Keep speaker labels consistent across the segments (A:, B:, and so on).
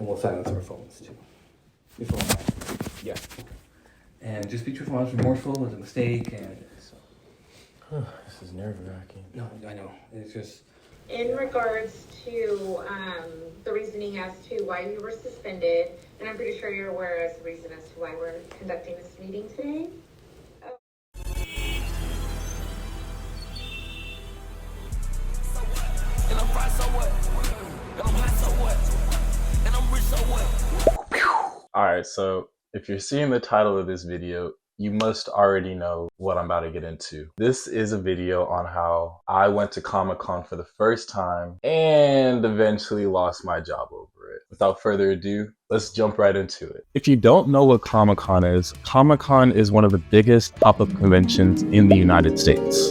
A: And we'll silence our phones too. Before that. Yeah. And just be truthful, I was remorseful, it was a mistake, and so.
B: This is nerve-wracking.
A: No, I know. It's just.
C: In regards to the reasoning as to why you were suspended, and I'm pretty sure you're aware as the reason as to why we're conducting this meeting today.
B: Alright, so if you're seeing the title of this video, you must already know what I'm about to get into. This is a video on how I went to Comic-Con for the first time and eventually lost my job over it. Without further ado, let's jump right into it. If you don't know what Comic-Con is one of the biggest pop-up conventions in the United States.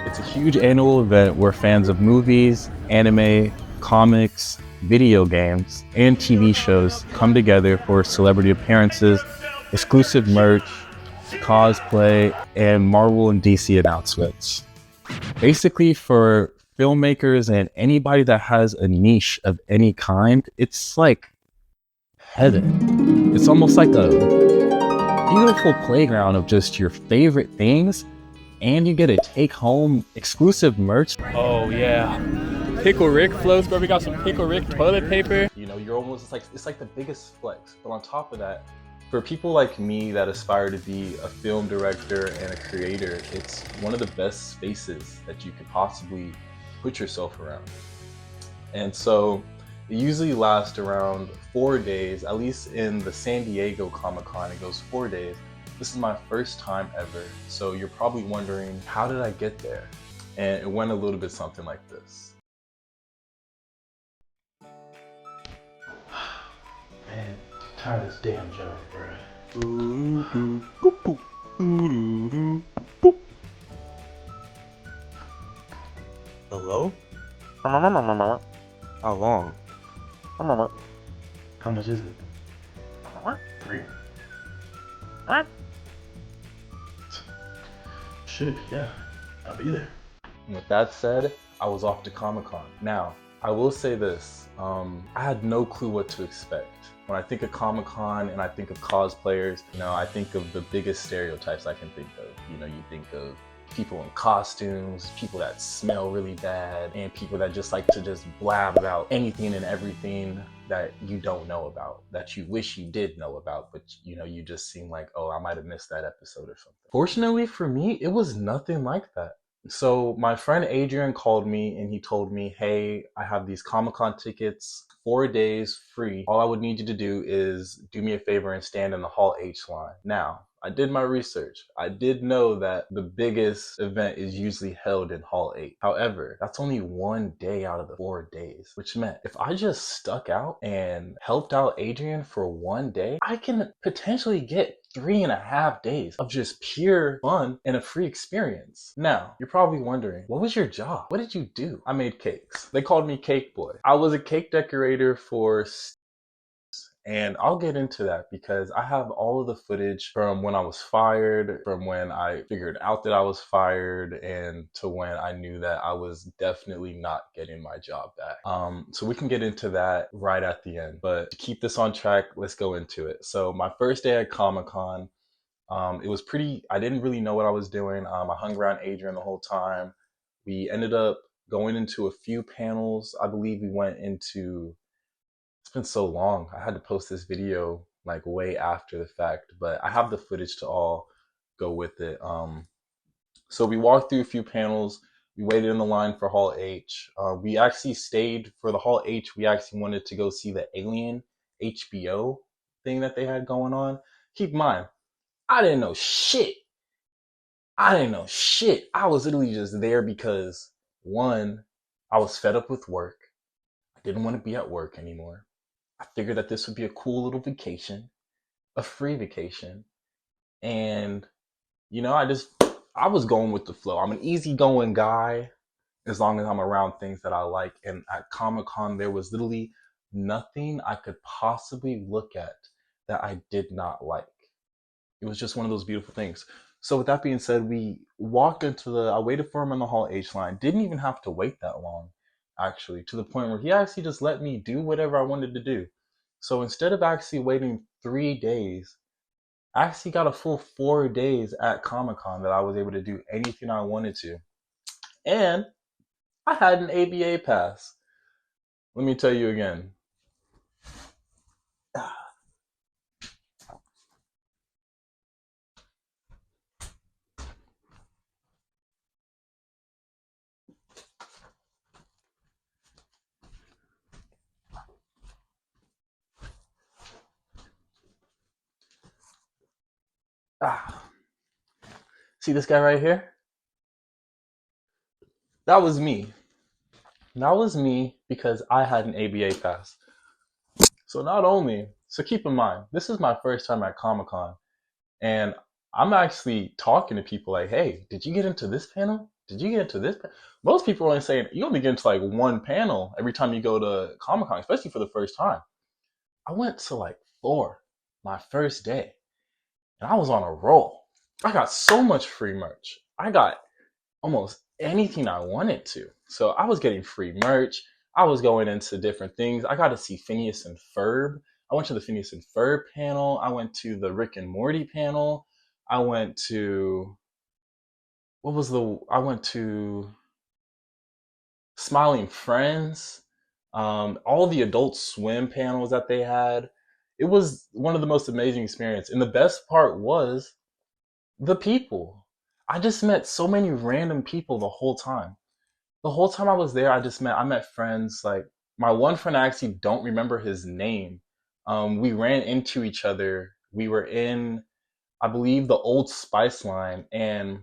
B: It's a huge annual event where fans of movies, anime, comics, video games, and TV shows come together for celebrity appearances, exclusive merch, cosplay, and Marvel and DC announcements. Basically, for filmmakers and anybody that has a niche of any kind, it's like heaven. It's almost like a beautiful playground of just your favorite things, and you get to take home exclusive merch.
D: Oh yeah. Pickle Rick floats, bro. We got some Pickle Rick toilet paper.
B: You know, you're almost like, it's like the biggest flex. But on top of that, for people like me that aspire to be a film director and a creator, it's one of the best spaces that you could possibly put yourself around. And so it usually lasts around 4 days, at least in the San Diego Comic-Con, it goes 4 days. This is my first time ever. So you're probably wondering, how did I get there? And it went a little bit something like this.
A: Man, tired of this damn job, bro.
E: Hello? How long?
A: How much is it? 3. Shit, yeah. I'll be there.
B: And with that said, I was off to Comic-Con. Now, I will say this, I had no clue what to expect. When I think of Comic-Con and I think of cosplayers, you know, I think of the biggest stereotypes I can think of. You know, you think of people in costumes, people that smell really bad, and people that just like to just blab about anything and everything that you don't know about, that you wish you did know about, but you know, you just seem like, oh, I might have missed that episode or something. Fortunately for me, it was nothing like that. So my friend Adrian called me and he told me, hey, I have these Comic-Con tickets, 4 days free. All I would need you to do is do me a favor and stand in the Hall H line. Now, I did my research. I did know that the biggest event is usually held in Hall 8. However, that's only 1 day out of the 4 days, which meant if I just stuck out and helped out Adrian for 1 day, I can potentially get 3.5 days of just pure fun and a free experience. Now, you're probably wondering, what was your job? What did you do? I made cakes. They called me Cake Boy. I was a cake decorator for and I'll get into that because I have all of the footage from when I was fired, from when I figured out that I was fired, and to when I knew that I was definitely not getting my job back. So we can get into that right at the end. But to keep this on track, let's go into it. So my first day at Comic-Con, it was pretty, I didn't really know what I was doing. I hung around Adrian the whole time. We ended up going into a few panels. I believe we went into, it's been so long. I had to post this video like way after the fact, but I have the footage to all go with it. So we walked through a few panels. We waited in the line for Hall H. We actually stayed for the Hall H. We actually wanted to go see the Alien HBO thing that they had going on. Keep in mind, I didn't know shit. I was literally just there because, one, I was fed up with work. I didn't want to be at work anymore. I figured that this would be a cool little vacation, a free vacation. And, you know, I was going with the flow. I'm an easygoing guy as long as I'm around things that I like. And at Comic-Con, there was literally nothing I could possibly look at that I did not like. It was just one of those beautiful things. So with that being said, we walked into I waited for him in the Hall H line. Didn't even have to wait that long. actually, to the point where he actually just let me do whatever I wanted to do. So instead of actually waiting 3 days, I actually got a full 4 days at Comic Con that I was able to do anything I wanted to. And I had an ABA pass. Let me tell you again. See this guy right here? That was me. That was me because I had an ABA pass. So keep in mind, this is my first time at Comic Con, and I'm actually talking to people like, hey, did you get into this panel? Did you get into this? Most people are only saying you only get into like one panel every time you go to Comic Con, especially for the first time. I went to like 4 my first day, and I was on a roll. I got so much free merch. I got almost anything I wanted to. So I was getting free merch. I was going into different things. I got to see Phineas and Ferb. I went to the Phineas and Ferb panel. I went to the Rick and Morty panel. I went to Smiling Friends. All the Adult Swim panels that they had. It was one of the most amazing experiences. And the best part was the people. I just met so many random people the whole time. The whole time I was there, I met friends. Like my one friend, I actually don't remember his name. We ran into each other. We were in, I believe, the Old Spice line, and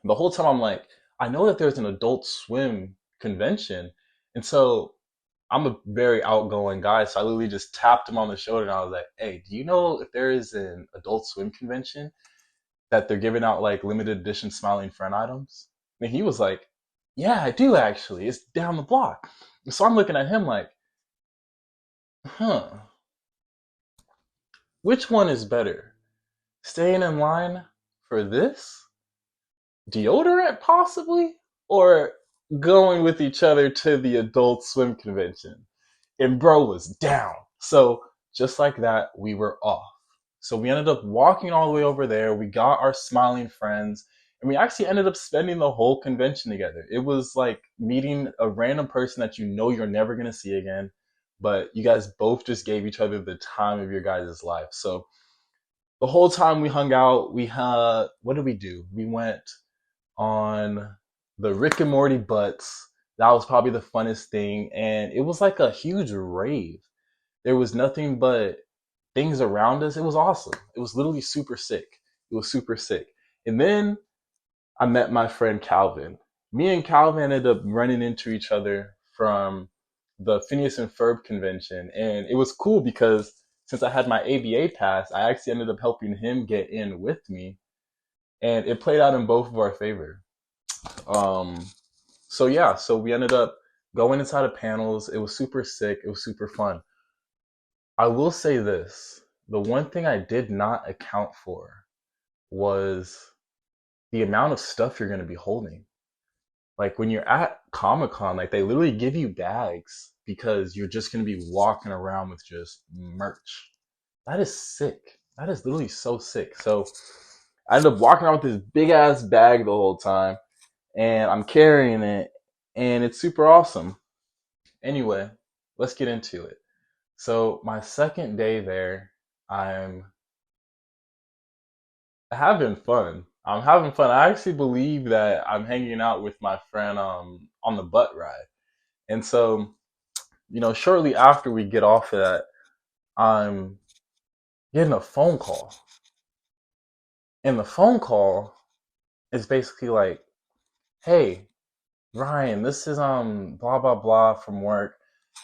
B: the whole time I'm like, I know that there's an Adult Swim convention, and so I'm a very outgoing guy, so I literally just tapped him on the shoulder and I was like, hey, do you know if there is an Adult Swim convention that they're giving out like limited edition Smiling Friend items? And he was like, yeah, I do actually. It's down the block. So I'm looking at him like, which one is better? Staying in line for this? Deodorant possibly? Or going with each other to the Adult Swim convention? And bro was down. So just like that, we were off. So we ended up walking all the way over there. We got our Smiling Friends, and we actually ended up spending the whole convention together. It was like meeting a random person that you know you're never going to see again, but you guys both just gave each other the time of your guys' life. So the whole time we hung out, what did we do? We went on the Rick and Morty butts. That was probably the funnest thing. And it was like a huge rave. There was nothing but things around us. It was awesome. It was literally super sick. It was super sick. And then I met my friend Calvin. Me and Calvin ended up running into each other from the Phineas and Ferb convention. And it was cool because since I had my ABA pass, I actually ended up helping him get in with me. And it played out in both of our favor. So we ended up going inside of panels. It was super sick. It was super fun. I will say this. The one thing I did not account for was the amount of stuff you're going to be holding. Like when you're at Comic-Con, like they literally give you bags because you're just going to be walking around with just merch. That is sick. That is literally so sick. So I ended up walking around with this big ass bag the whole time, and I'm carrying it, and it's super awesome. Anyway, let's get into it. So my second day there, I'm having fun. I'm having fun. I actually believe that I'm hanging out with my friend on the butt ride. And so, shortly after we get off of that, I'm getting a phone call. And the phone call is basically like, hey, Ryan, this is blah blah blah from work.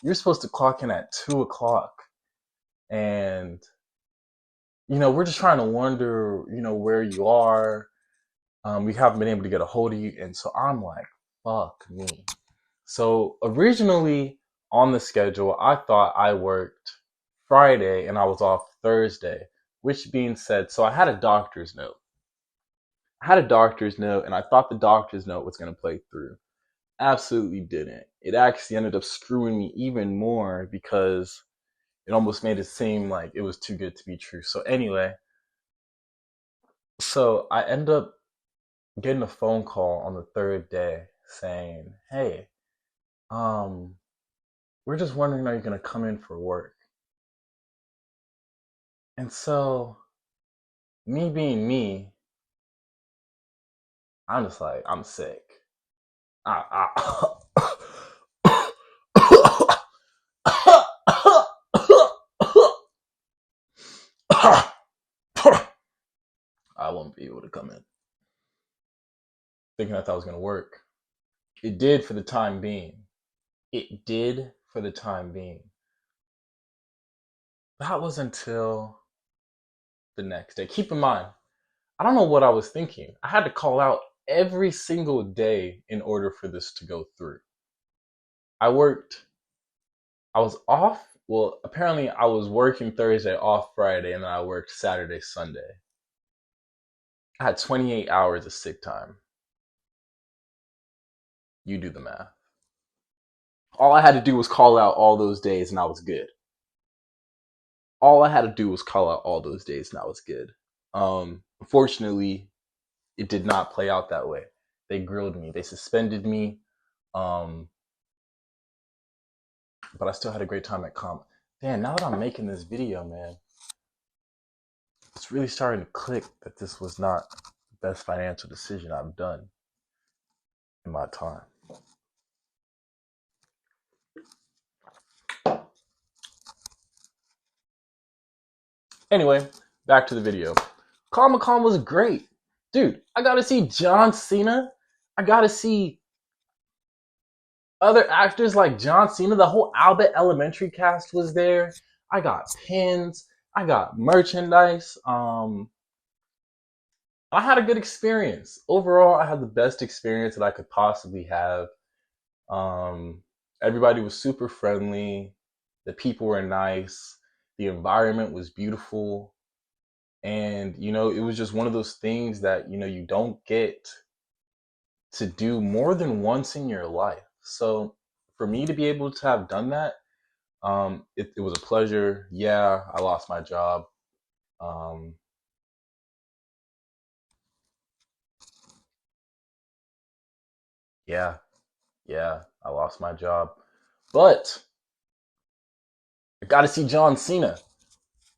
B: You're supposed to clock in at 2:00. And we're just trying to wonder, where you are. We haven't been able to get a hold of you. And so I'm like, fuck me. So originally on the schedule, I thought I worked Friday and I was off Thursday, which being said, so I had a doctor's note. And I thought the doctor's note was going to play through. Absolutely didn't. It actually ended up screwing me even more because it almost made it seem like it was too good to be true. So anyway, so I end up getting a phone call on the third day saying, "Hey, we're just wondering, are you gonna come in for work?" And so, me being me, I'm just like, I'm sick. I won't be able to come in. Thinking I thought it was gonna work. It did for the time being. It did for the time being. That was until the next day. Keep in mind, I don't know what I was thinking. I had to call out every single day in order for this to go through. I was off. Well, apparently I was working Thursday, off Friday, and then I worked Saturday, Sunday. I had 28 hours of sick time. You do the math. All I had to do was call out all those days and I was good. All I had to do was call out all those days and I was good. Unfortunately, it did not play out that way. They grilled me. They suspended me. But I still had a great time at comp. Damn, now that I'm making this video, man, it's really starting to click that this was not the best financial decision I've done in my time. Anyway, back to the video. Comic-Con was great. Dude, I got to see John Cena. I got to see other actors like John Cena. The whole Albert Elementary cast was there. I got pins. I got merchandise. I had a good experience. Overall, I had the best experience that I could possibly have. Everybody was super friendly. The people were nice. The environment was beautiful. And, you know, it was just one of those things that, you know, you don't get to do more than once in your life. So for me to be able to have done that, it was a pleasure. Yeah, I lost my job. Yeah, I lost my job. But I got to see John Cena.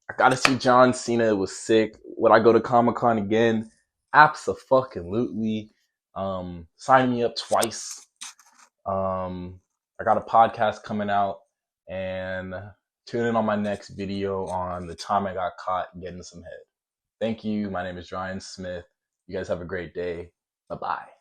B: It was sick. Would I go to Comic-Con again? Abso-fucking-lutely. Sign me up twice. I got a podcast coming out, and tune in on my next video on the time I got caught getting some head. Thank you. My name is Ryan Smith. You guys have a great day. Bye-bye.